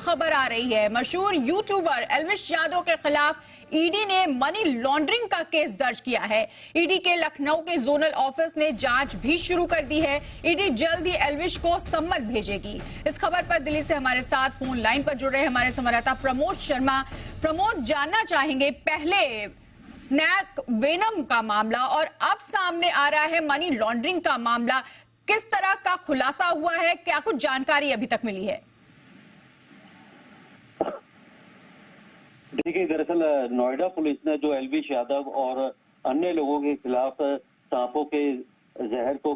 खबर आ रही है। मशहूर यूट्यूबर एल्विश यादव के खिलाफ ईडी ने मनी लॉन्ड्रिंग का केस दर्ज किया है। ईडी के लखनऊ के जोनल ऑफिस ने जांच भी शुरू कर दी है। ईडी जल्द ही एल्विश को सम्मन भेजेगी। इस खबर पर दिल्ली से हमारे साथ फोन लाइन पर जुड़ रहे हमारे संवाददाता प्रमोद शर्मा। प्रमोद, जानना चाहेंगे पहले स्नैक वेनम का मामला और अब सामने आ रहा है मनी लॉन्ड्रिंग का मामला, किस तरह का खुलासा हुआ है, क्या कुछ जानकारी अभी तक मिली है? देखिए, दरअसल नोएडा पुलिस ने जो एल्विश यादव और अन्य लोगों के खिलाफ सांपों के जहर को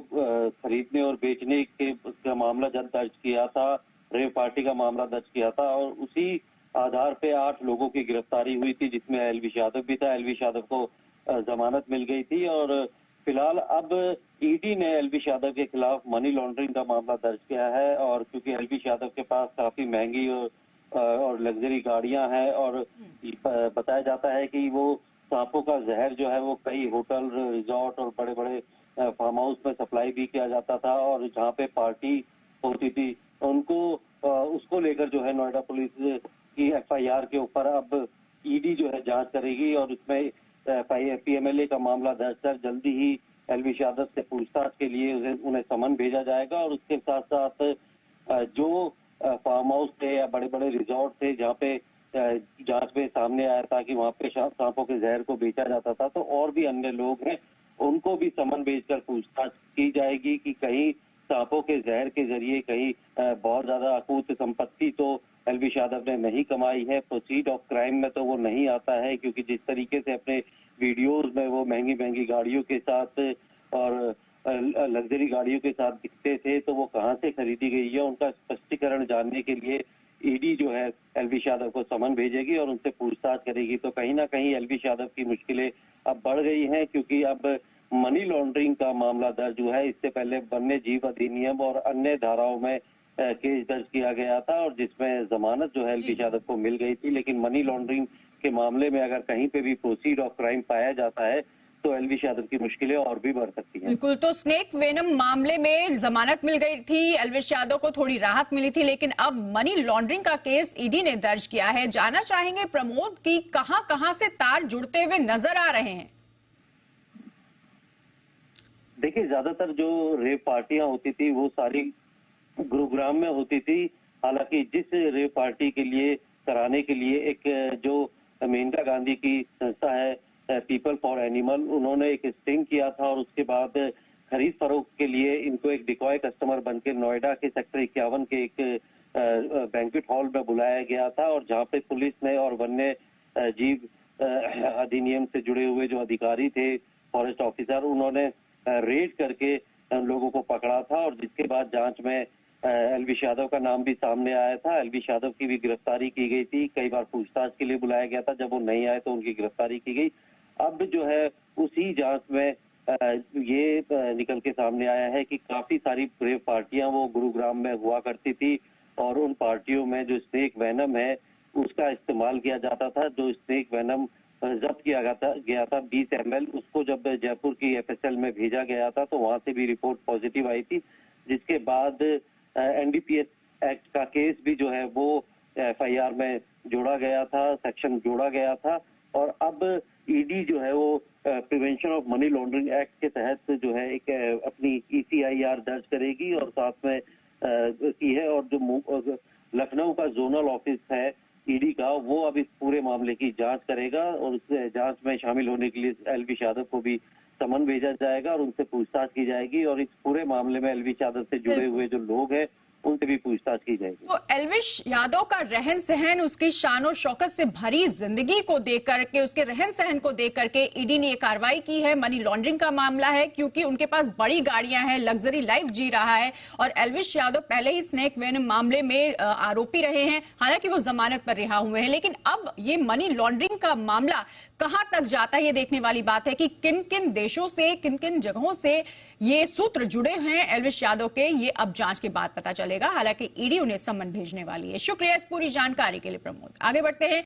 खरीदने और बेचने के मामला जब दर्ज किया था, रेव पार्टी का मामला दर्ज किया था और उसी आधार पे 8 लोगों की गिरफ्तारी हुई थी, जिसमें एल्विश यादव भी था। एल्विश यादव को जमानत मिल गई थी और फिलहाल अब ईडी ने एल्विश यादव के खिलाफ मनी लॉन्ड्रिंग का मामला दर्ज किया है। और क्योंकि एल्विश यादव के पास काफी महंगी और लग्जरी गाड़ियां हैं और बताया जाता है कि वो सांपों का जहर जो है वो कई होटल, रिजॉर्ट और बड़े बड़े फार्म हाउस में सप्लाई भी किया जाता था और जहाँ पे पार्टी होती थी उनको उसको लेकर जो है नोएडा पुलिस की FIR के ऊपर अब ईडी जो है जांच करेगी और उसमें PMLA का मामला दर्ज कर जल्दी ही एल्विश यादव से पूछताछ के लिए उन्हें समन भेजा जाएगा। और उसके साथ साथ जो फार्म हाउस थे या बड़े बड़े रिजॉर्ट थे जहाँ पे जांच में सामने आया था कि वहाँ पे सांपों के जहर को बेचा जाता था, तो और भी अन्य लोग हैं उनको भी समन भेजकर पूछताछ की जाएगी कि कहीं सांपों के जहर के जरिए कहीं बहुत ज्यादा अकूत संपत्ति तो एल्विश यादव ने नहीं कमाई है। प्रोसीड ऑफ क्राइम में तो वो नहीं आता है, क्योंकि जिस तरीके से अपने वीडियोज में वो महंगी महंगी गाड़ियों के साथ और लग्जरी गाड़ियों के साथ दिखते थे, तो वो कहाँ से खरीदी गई है उनका स्पष्टीकरण जानने के लिए ईडी जो है एल्विश यादव को समन भेजेगी और उनसे पूछताछ करेगी। तो कहीं ना कहीं एल्विश यादव की मुश्किलें अब बढ़ गई हैं, क्योंकि अब मनी लॉन्ड्रिंग का मामला दर्ज हुआ है। इससे पहले वन्य जीव अधिनियम और अन्य धाराओं में केस दर्ज किया गया था और जिसमें जमानत जो है एल्विश यादव को मिल गई थी। लेकिन मनी लॉन्ड्रिंग के मामले में अगर कहीं पे भी प्रोसीड ऑफ क्राइम पाया जाता है तो एल्विश यादव की मुश्किलें और भी बढ़ सकती हैं। बिल्कुल, तो स्नेक वेनम मामले में जमानत मिल गई थी, एल्विश यादव को थोड़ी राहत मिली थी, लेकिन अब मनी लॉन्ड्रिंग का केस ईडी ने दर्ज किया है। जानना चाहेंगे प्रमोद की कहां से तार जुड़ते हुए नजर आ रहे हैं? देखिए, ज्यादातर जो रेव पार्टियां होती थी वो सारी गुरुग्राम में होती थी। हालांकि जिस रेव पार्टी के लिए कराने के लिए एक जो मेनका गांधी की संस्था है पीपल फॉर एनिमल, उन्होंने एक स्टिंग किया था और उसके बाद खरीद फरोख्त के लिए इनको एक डिकॉय कस्टमर बनकर नोएडा के सेक्टर 51 के एक बैंक्वेट हॉल में बुलाया गया था और जहाँ पे पुलिस ने और वन्य जीव अधिनियम से जुड़े हुए जो अधिकारी थे, फॉरेस्ट ऑफिसर, उन्होंने रेड करके लोगों को पकड़ा था और जिसके बाद जांच में एल्विश यादव का नाम भी सामने आया था। एल्विश यादव की भी गिरफ्तारी की गई थी, कई बार पूछताछ के लिए बुलाया गया था, जब वो नहीं आए तो उनकी गिरफ्तारी की गई। अब जो है उसी जांच में ये निकल के सामने आया है कि काफी सारी रेव पार्टियां वो गुरुग्राम में हुआ करती थी और उन पार्टियों में जो स्नेक वेनम है उसका इस्तेमाल किया जाता था। जो स्नेक वेनम जब्त किया गया था 20 ml, उसको जब जयपुर की FSL में भेजा गया था तो वहां से भी रिपोर्ट पॉजिटिव आई थी, जिसके बाद NDPS एक्ट का केस भी जो है वो FIR में जोड़ा गया था, सेक्शन जोड़ा गया था और अब ईडी जो है वो prevention of money laundering act के तहत जो है एक अपनी ECIR दर्ज करेगी और साथ में की है। और जो लखनऊ का जोनल ऑफिस है ईडी का, वो अब इस पूरे मामले की जांच करेगा और उस जांच में शामिल होने के लिए एल्विश यादव को भी समन भेजा जाएगा और उनसे पूछताछ की जाएगी और इस पूरे मामले में एल्विश यादव से जुड़े हुए जो लोग हैं उनसे भी पूछताछ की जाएगी। तो एल्विश यादव का रहन सहन, उसकी शान और शौकत से भरी जिंदगी को देख करके, उसके रहन सहन को देख करके ईडी ने ये कार्रवाई की है। मनी लॉन्ड्रिंग का मामला है क्योंकि उनके पास बड़ी गाड़ियां हैं, लग्जरी लाइफ जी रहा है और एल्विश यादव पहले ही स्नेक वेनम मामले में आरोपी रहे हैं, हालांकि वो जमानत पर रिहा हुए हैं। लेकिन अब ये मनी लॉन्ड्रिंग का मामला कहां तक जाता है, ये देखने वाली बात है कि किन किन देशों से, किन किन जगहों से ये सूत्र जुड़े हैं एल्विश यादव के, ये अब जांच के बाद पता चलेगा। हालांकि ईडी उन्हें सम्मन भेजने वाली है। शुक्रिया इस पूरी जानकारी के लिए प्रमोद। आगे बढ़ते हैं।